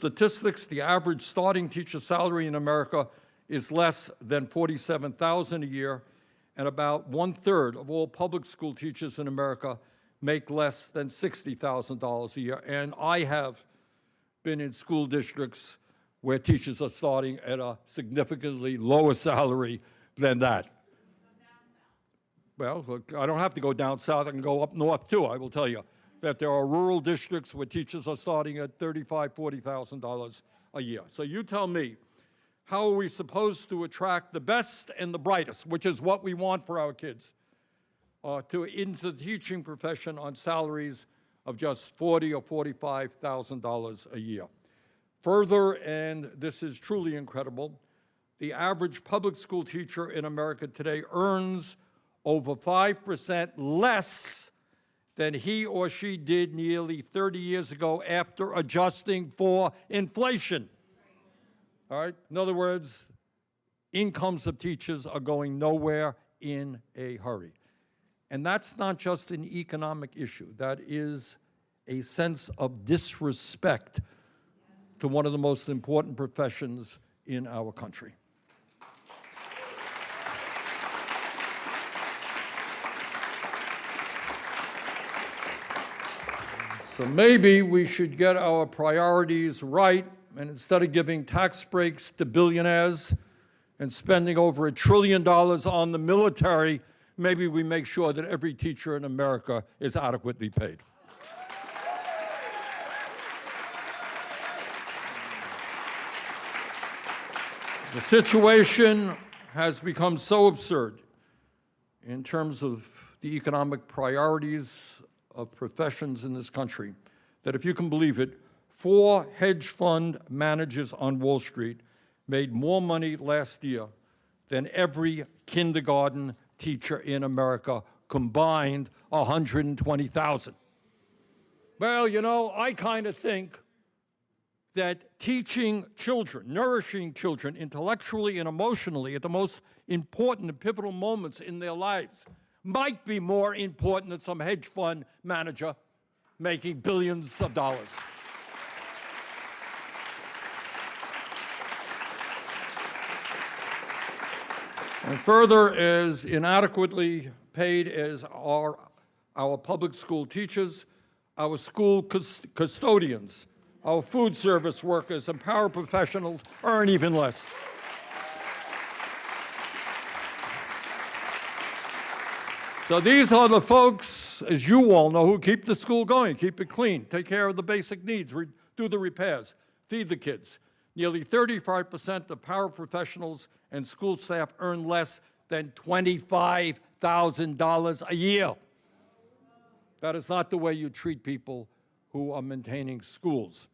statistics, the average starting teacher salary in America is less than $47,000 a year, and about 1/3 of all public school teachers in America make less than $60,000 a year. And I have been in school districts where teachers are starting at a significantly lower salary than that. Well, look, I don't have to go down south. I can go up north, too. I will tell you that there are rural districts where teachers are starting at $35,000, $40,000 a year. So you tell me, how are we supposed to attract the best and the brightest, which is what we want for our kids, into the teaching profession on salaries of just $40,000 or $45,000 a year? Further, and this is truly incredible, the average public school teacher in America today earns over 5% less than he or she did nearly 30 years ago after adjusting for inflation. All right? In other words, incomes of teachers are going nowhere in a hurry. And that's not just an economic issue. That is a sense of disrespect to one of the most important professions in our country. So maybe we should get our priorities right, and instead of giving tax breaks to billionaires and spending over $1 trillion on the military, maybe we make sure that every teacher in America is adequately paid. The situation has become so absurd in terms of the economic priorities of professions in this country that, if you can believe it, 4 hedge fund managers on Wall Street made more money last year than every kindergarten teacher in America combined, 120,000. Well, you know, I kind of think that teaching children, nourishing children intellectually and emotionally at the most important and pivotal moments in their lives might be more important than some hedge fund manager making billions of dollars. And further, as inadequately paid as are our public school teachers, our school custodians, our food service workers, and paraprofessionals earn even less. So these are the folks, as you all know, who keep the school going, keep it clean, take care of the basic needs, do the repairs, feed the kids. Nearly 35% of paraprofessionals and school staff earn less than $25,000 a year. That is not the way you treat people who are maintaining schools.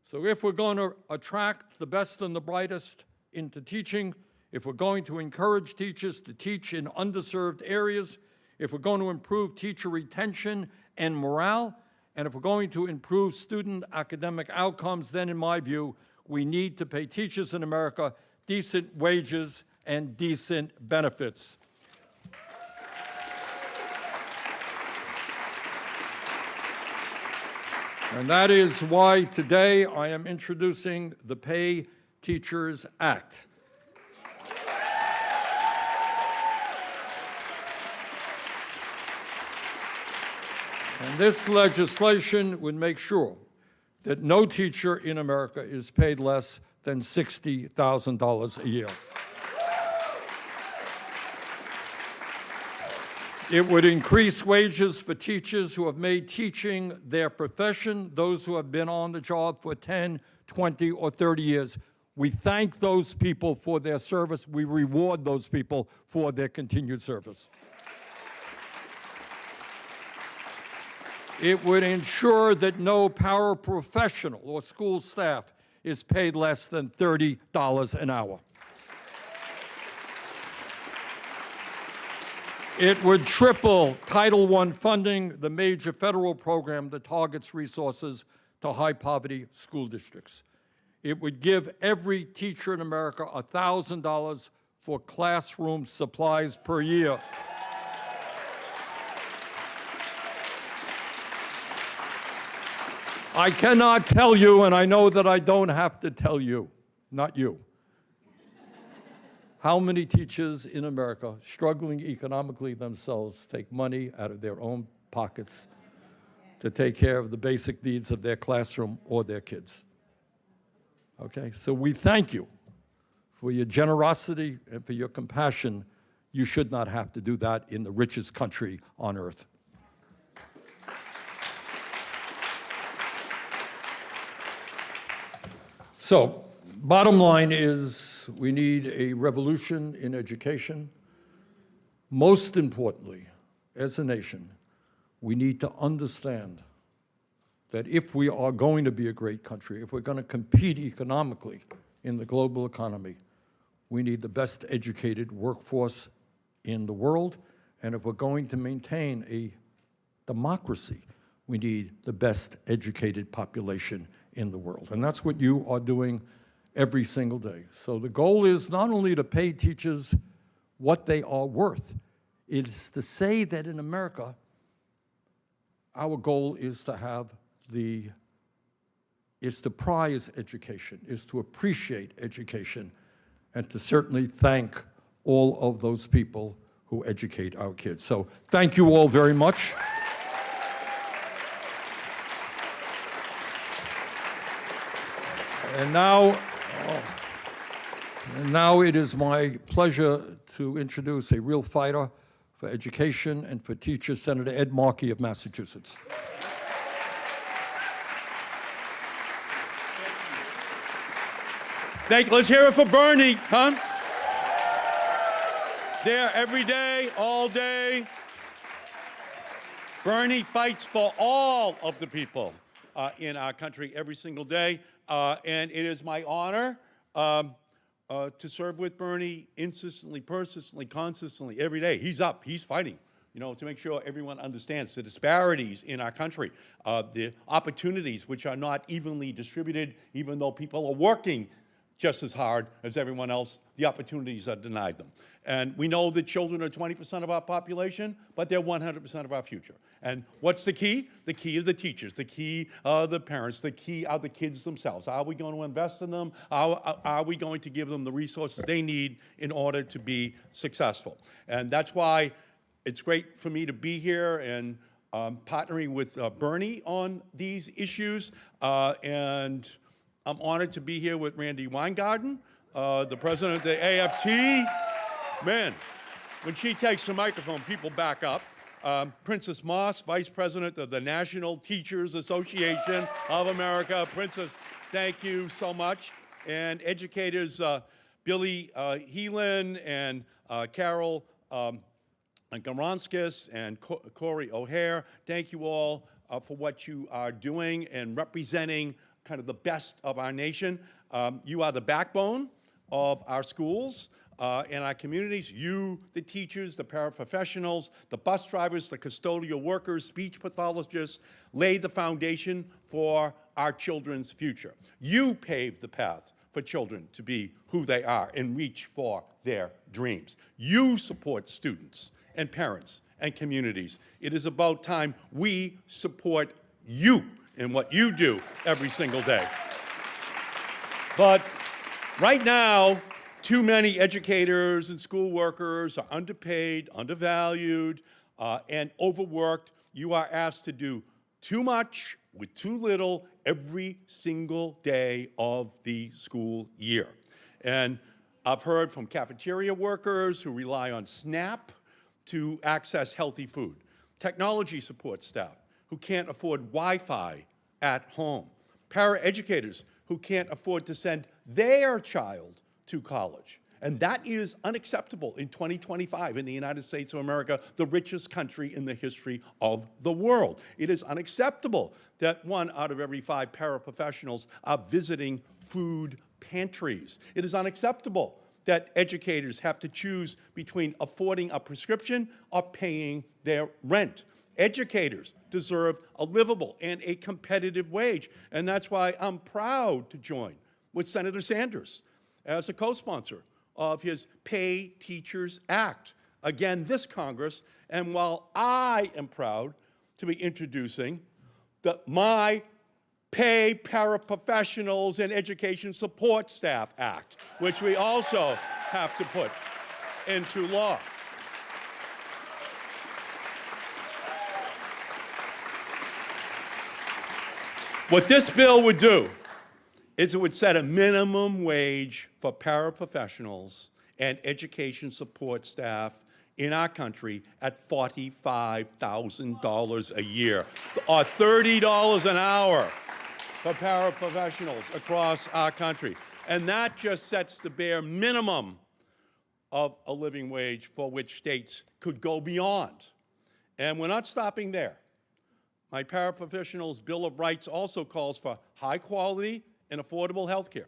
So if we're going to attract the best and the brightest into teaching, if we're going to encourage teachers to teach in underserved areas, if we're going to improve teacher retention and morale, and if we're going to improve student academic outcomes, then in my view, we need to pay teachers in America decent wages and decent benefits. And that is why today I am introducing the Pay Teachers Act. And this legislation would make sure that no teacher in America is paid less than $60,000 a year. It would increase wages for teachers who have made teaching their profession, those who have been on the job for 10, 20, or 30 years. We thank those people for their service. We reward those people for their continued service. It would ensure that no paraprofessional or school staff is paid less than $30 an hour. It would triple Title I funding, the major federal program that targets resources to high-poverty school districts. It would give every teacher in America $1,000 for classroom supplies per year. I cannot tell you, and I know that I don't have to tell you, not you, how many teachers in America, struggling economically themselves, take money out of their own pockets to take care of the basic needs of their classroom or their kids. Okay, so we thank you for your generosity and for your compassion. You should not have to do that in the richest country on earth. So, bottom line is we need a revolution in education. Most importantly, as a nation, we need to understand that if we are going to be a great country, if we're going to compete economically in the global economy, we need the best educated workforce in the world. And if we're going to maintain a democracy, we need the best educated population in the world. And that's what you are doing every single day. So the goal is not only to pay teachers what they are worth, it is to say that in America, our goal is to have is to prize education, is to appreciate education, and to certainly thank all of those people who educate our kids. So thank you all very much. And now it is my pleasure to introduce a real fighter for education and for teachers, Senator Ed Markey of Massachusetts. Thank you. Let's hear it for Bernie, huh? There every day, all day. Bernie fights for all of the people in our country every single day. And it is my honor to serve with Bernie insistently, persistently, consistently, every day. He's up, he's fighting, to make sure everyone understands the disparities in our country, the opportunities which are not evenly distributed, even though people are working just as hard as everyone else, the opportunities are denied them. And we know that children are 20% of our population, but they're 100% of our future. And what's the key? The key is the teachers. The key are the parents. The key are the kids themselves. Are we going to invest in them? Are we going to give them the resources they need in order to be successful? And that's why it's great for me to be here and partnering with Bernie on these issues. And I'm honored to be here with Randi Weingarten, the president of the AFT. Man, when she takes the microphone, people back up. Princess Moss, vice president of the National Teachers Association of America. Princess, thank you so much. And educators Billy Heelan and Carol Garonskis and Corey O'Hare, thank you all for what you are doing and representing kind of the best of our nation. You are the backbone of our schools and our communities. You, the teachers, the paraprofessionals, the bus drivers, the custodial workers, speech pathologists, lay the foundation for our children's future. You pave the path for children to be who they are and reach for their dreams. You support students and parents and communities. It is about time we support you in what you do every single day. But right now, too many educators and school workers are underpaid, undervalued, and overworked. You are asked to do too much with too little every single day of the school year. And I've heard from cafeteria workers who rely on SNAP to access healthy food, technology support staff who can't afford Wi-Fi at home, paraeducators who can't afford to send their child to college. And that is unacceptable in 2025 in the United States of America, the richest country in the history of the world. It is unacceptable that 1 out of every 5 paraprofessionals are visiting food pantries. It is unacceptable that educators have to choose between affording a prescription or paying their rent. Educators deserve a livable and a competitive wage, and that's why I'm proud to join with Senator Sanders as a co-sponsor of his Pay Teachers Act, again this Congress. And while I am proud to be introducing my Pay Paraprofessionals and Education Support Staff Act, which we also have to put into law. What this bill would do is it would set a minimum wage for paraprofessionals and education support staff in our country at $45,000 a year, or $30 an hour for paraprofessionals across our country. And that just sets the bare minimum of a living wage for which states could go beyond. And we're not stopping there. My Paraprofessionals Bill of Rights also calls for high quality and affordable health care,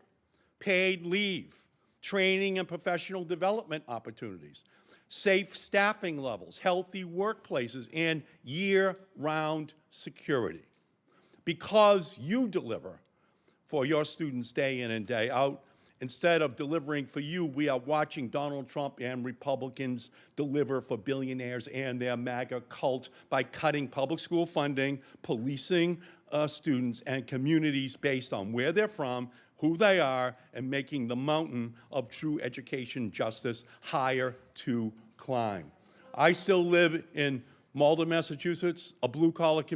paid leave, training and professional development opportunities, safe staffing levels, healthy workplaces, and year-round security. Because you deliver for your students day in and day out, instead of delivering for you, we are watching Donald Trump and Republicans deliver for billionaires and their MAGA cult by cutting public school funding, policing students and communities based on where they're from, who they are, and making the mountain of true education justice higher to climb. I still live in Malden, Massachusetts, a blue-collar community.